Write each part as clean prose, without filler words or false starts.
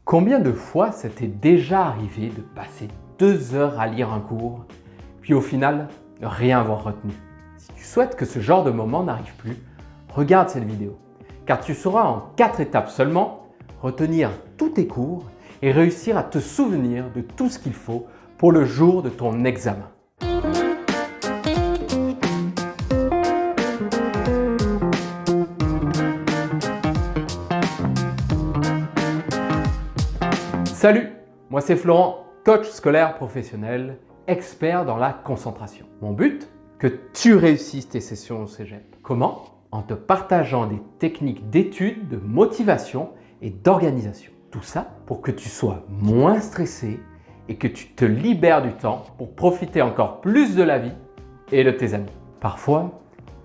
Combien de fois ça t'est déjà arrivé de passer 2 heures à lire un cours, puis au final, rien avoir retenu? Si tu souhaites que ce genre de moment n'arrive plus, regarde cette vidéo, car tu sauras en 4 étapes seulement retenir tous tes cours et réussir à te souvenir de tout ce qu'il faut pour le jour de ton examen. Salut, moi c'est Florent, coach scolaire professionnel, expert dans la concentration. Mon but, que tu réussisses tes sessions au cégep. Comment? En te partageant des techniques d'étude, de motivation et d'organisation. Tout ça pour que tu sois moins stressé et que tu te libères du temps pour profiter encore plus de la vie et de tes amis. Parfois,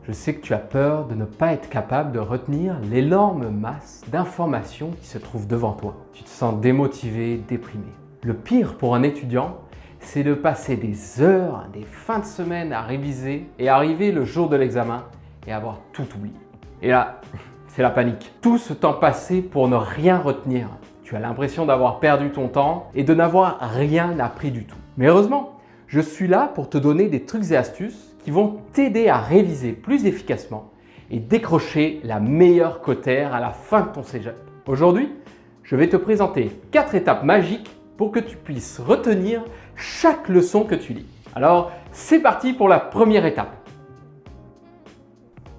je sais que tu as peur de ne pas être capable de retenir l'énorme masse d'informations qui se trouvent devant toi. Tu te sens démotivé, déprimé. Le pire pour un étudiant, c'est de passer des heures, des fins de semaine à réviser et arriver le jour de l'examen et avoir tout oublié. Et là, c'est la panique. Tout ce temps passé pour ne rien retenir. Tu as l'impression d'avoir perdu ton temps et de n'avoir rien appris du tout. Mais heureusement, je suis là pour te donner des trucs et astuces qui vont t'aider à réviser plus efficacement et décrocher la meilleure quotaire à la fin de ton cégep. Aujourd'hui, je vais te présenter 4 étapes magiques pour que tu puisses retenir chaque leçon que tu lis. Alors, c'est parti pour la première étape.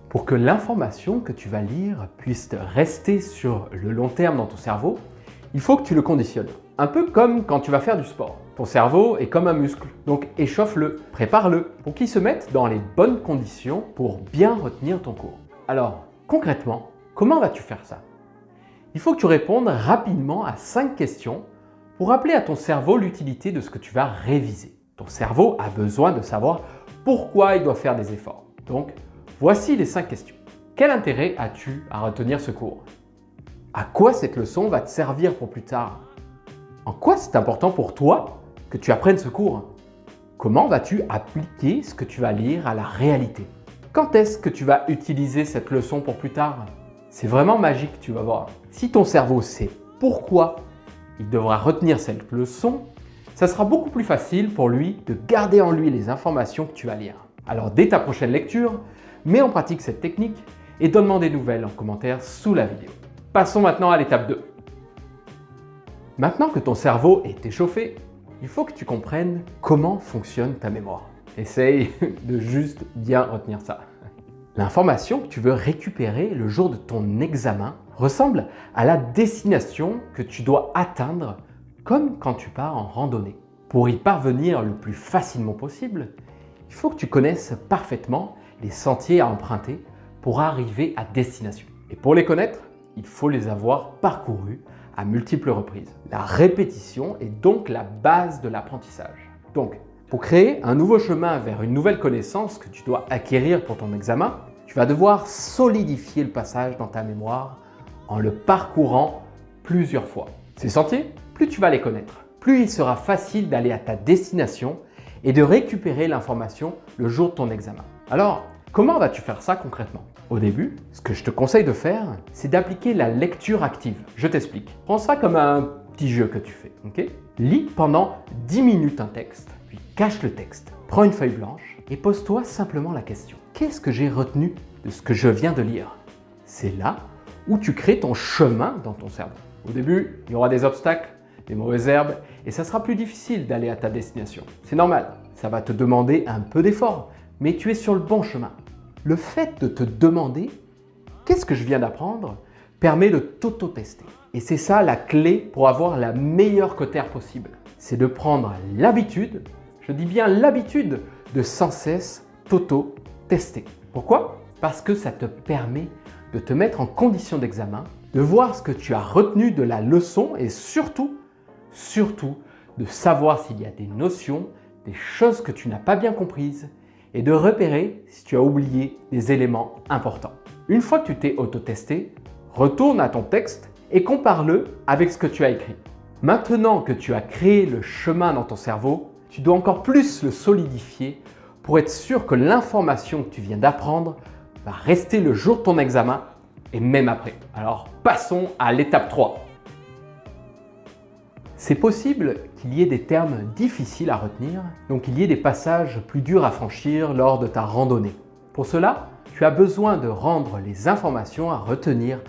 Pour que l'information que tu vas lire puisse rester sur le long terme dans ton cerveau, il faut que tu le conditionnes. Un peu comme quand tu vas faire du sport. Ton cerveau est comme un muscle, donc échauffe-le, prépare-le pour qu'il se mette dans les bonnes conditions pour bien retenir ton cours. Alors, concrètement, comment vas-tu faire ça? Il faut que tu répondes rapidement à 5 questions pour rappeler à ton cerveau l'utilité de ce que tu vas réviser. Ton cerveau a besoin de savoir pourquoi il doit faire des efforts. Donc, voici les 5 questions. Quel intérêt as-tu à retenir ce cours? À quoi cette leçon va te servir pour plus tard? En quoi c'est important pour toi que tu apprennes ce cours? Comment vas-tu appliquer ce que tu vas lire à la réalité? Quand est-ce que tu vas utiliser cette leçon pour plus tard? C'est vraiment magique, tu vas voir. Si ton cerveau sait pourquoi il devra retenir cette leçon, ça sera beaucoup plus facile pour lui de garder en lui les informations que tu vas lire. Alors dès ta prochaine lecture, mets en pratique cette technique et donne-moi des nouvelles en commentaire sous la vidéo. Passons maintenant à l'étape 2. Maintenant que ton cerveau est échauffé, il faut que tu comprennes comment fonctionne ta mémoire. Essaye de juste bien retenir ça. L'information que tu veux récupérer le jour de ton examen ressemble à la destination que tu dois atteindre comme quand tu pars en randonnée. Pour y parvenir le plus facilement possible, il faut que tu connaisses parfaitement les sentiers à emprunter pour arriver à destination. Et pour les connaître, il faut les avoir parcourus à multiples reprises. La répétition est donc la base de l'apprentissage. Donc, pour créer un nouveau chemin vers une nouvelle connaissance que tu dois acquérir pour ton examen, tu vas devoir solidifier le passage dans ta mémoire en le parcourant plusieurs fois. Ces sentiers, plus tu vas les connaître, plus il sera facile d'aller à ta destination et de récupérer l'information le jour de ton examen. Alors, comment vas-tu faire ça concrètement? Au début, ce que je te conseille de faire, c'est d'appliquer la lecture active. Je t'explique. Prends ça comme un petit jeu que tu fais, ok? Lis pendant 10 minutes un texte, puis cache le texte. Prends une feuille blanche et pose-toi simplement la question. Qu'est-ce que j'ai retenu de ce que je viens de lire? C'est là où tu crées ton chemin dans ton cerveau. Au début, il y aura des obstacles, des mauvaises herbes, et ça sera plus difficile d'aller à ta destination. C'est normal, ça va te demander un peu d'effort, mais tu es sur le bon chemin. Le fait de te demander « qu'est-ce que je viens d'apprendre ?» permet de t'auto-tester. Et c'est ça la clé pour avoir la meilleure quotaire possible. C'est de prendre l'habitude, je dis bien l'habitude, de sans cesse t'auto-tester. Pourquoi? Parce que ça te permet de te mettre en condition d'examen, de voir ce que tu as retenu de la leçon et surtout, de savoir s'il y a des notions, des choses que tu n'as pas bien comprises, et de repérer si tu as oublié des éléments importants. Une fois que tu t'es auto-testé, retourne à ton texte et compare-le avec ce que tu as écrit. Maintenant que tu as créé le chemin dans ton cerveau, tu dois encore plus le solidifier pour être sûr que l'information que tu viens d'apprendre va rester le jour de ton examen et même après. Alors passons à l'étape 3. C'est possible qu'il y ait des termes difficiles à retenir, donc qu'il y ait des passages plus durs à franchir lors de ta randonnée. Pour cela, tu as besoin de rendre les informations à retenir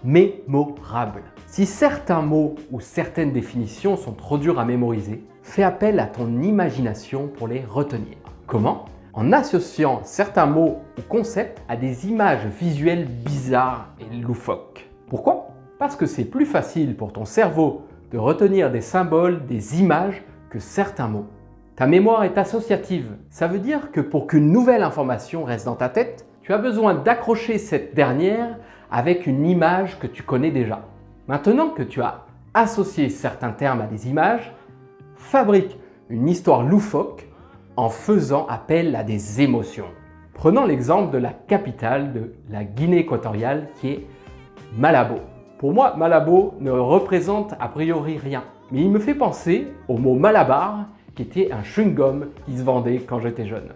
mémorables. Si certains mots ou certaines définitions sont trop durs à mémoriser, fais appel à ton imagination pour les retenir. Comment? En associant certains mots ou concepts à des images visuelles bizarres et loufoques. Pourquoi? Parce que c'est plus facile pour ton cerveau de retenir des symboles, des images que certains mots. Ta mémoire est associative. Ça veut dire que pour qu'une nouvelle information reste dans ta tête, tu as besoin d'accrocher cette dernière avec une image que tu connais déjà. Maintenant que tu as associé certains termes à des images, fabrique une histoire loufoque en faisant appel à des émotions. Prenons l'exemple de la capitale de la Guinée équatoriale qui est Malabo. Pour moi, Malabo ne représente a priori rien, mais il me fait penser au mot Malabar, qui était un chewing-gum qui se vendait quand j'étais jeune.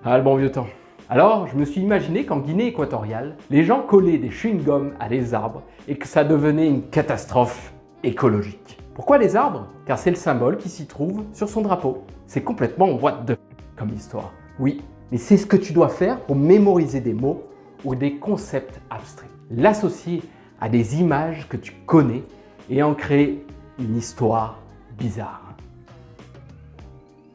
Ah, le bon vieux temps. Alors, je me suis imaginé qu'en Guinée équatoriale, les gens collaient des chewing-gums à des arbres et que ça devenait une catastrophe écologique. Pourquoi les arbres? Car c'est le symbole qui s'y trouve sur son drapeau. C'est complètement what the comme histoire. Oui, mais c'est ce que tu dois faire pour mémoriser des mots ou des concepts abstraits. L'associer à des images que tu connais et en créer une histoire bizarre.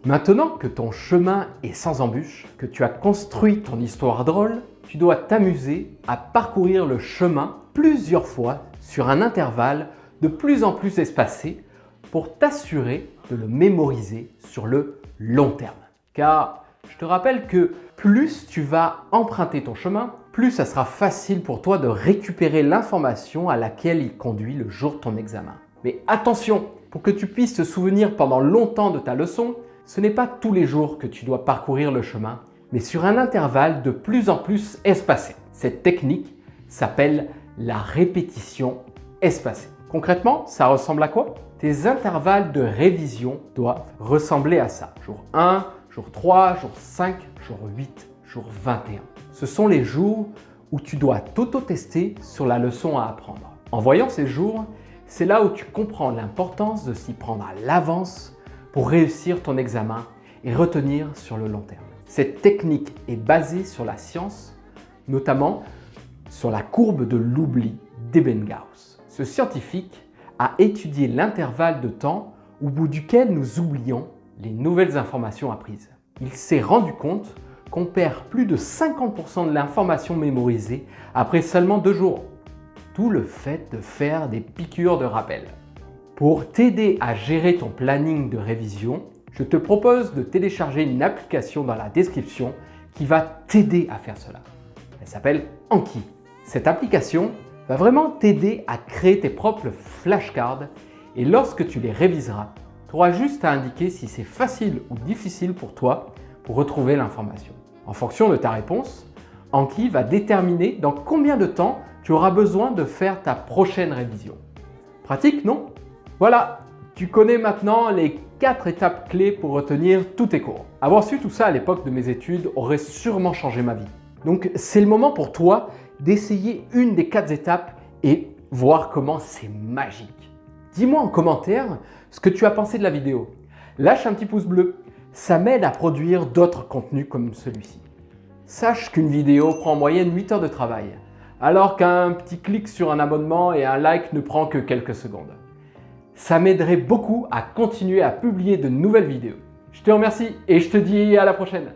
Maintenant que ton chemin est sans embûches, que tu as construit ton histoire drôle, tu dois t'amuser à parcourir le chemin plusieurs fois sur un intervalle de plus en plus espacé pour t'assurer de le mémoriser sur le long terme. Car je te rappelle que plus tu vas emprunter ton chemin, plus ça sera facile pour toi de récupérer l'information à laquelle il conduit le jour de ton examen. Mais attention, pour que tu puisses te souvenir pendant longtemps de ta leçon, ce n'est pas tous les jours que tu dois parcourir le chemin, mais sur un intervalle de plus en plus espacé. Cette technique s'appelle la répétition espacée. Concrètement, ça ressemble à quoi? Tes intervalles de révision doivent ressembler à ça. Jour 1, jour 3, jour 5, jour 8, jour 21. Ce sont les jours où tu dois t'auto-tester sur la leçon à apprendre. En voyant ces jours, c'est là où tu comprends l'importance de s'y prendre à l'avance pour réussir ton examen et retenir sur le long terme. Cette technique est basée sur la science, notamment sur la courbe de l'oubli d'Ebbinghaus. Ce scientifique a étudié l'intervalle de temps au bout duquel nous oublions les nouvelles informations apprises. Il s'est rendu compte qu'on perd plus de 50% de l'information mémorisée après seulement 2 jours. Tout le fait de faire des piqûres de rappel. Pour t'aider à gérer ton planning de révision, je te propose de télécharger une application dans la description qui va t'aider à faire cela. Elle s'appelle Anki. Cette application va vraiment t'aider à créer tes propres flashcards et lorsque tu les réviseras, tu auras juste à indiquer si c'est facile ou difficile pour toi pour retrouver l'information. En fonction de ta réponse, Anki va déterminer dans combien de temps tu auras besoin de faire ta prochaine révision. Pratique, non? Voilà, tu connais maintenant les 4 étapes clés pour retenir tous tes cours. Avoir su tout ça à l'époque de mes études aurait sûrement changé ma vie. Donc c'est le moment pour toi d'essayer une des 4 étapes et voir comment c'est magique. Dis-moi en commentaire ce que tu as pensé de la vidéo. Lâche un petit pouce bleu, ça m'aide à produire d'autres contenus comme celui-ci. Sache qu'une vidéo prend en moyenne 8 heures de travail, alors qu'un petit clic sur un abonnement et un like ne prend que quelques secondes. Ça m'aiderait beaucoup à continuer à publier de nouvelles vidéos. Je te remercie et je te dis à la prochaine.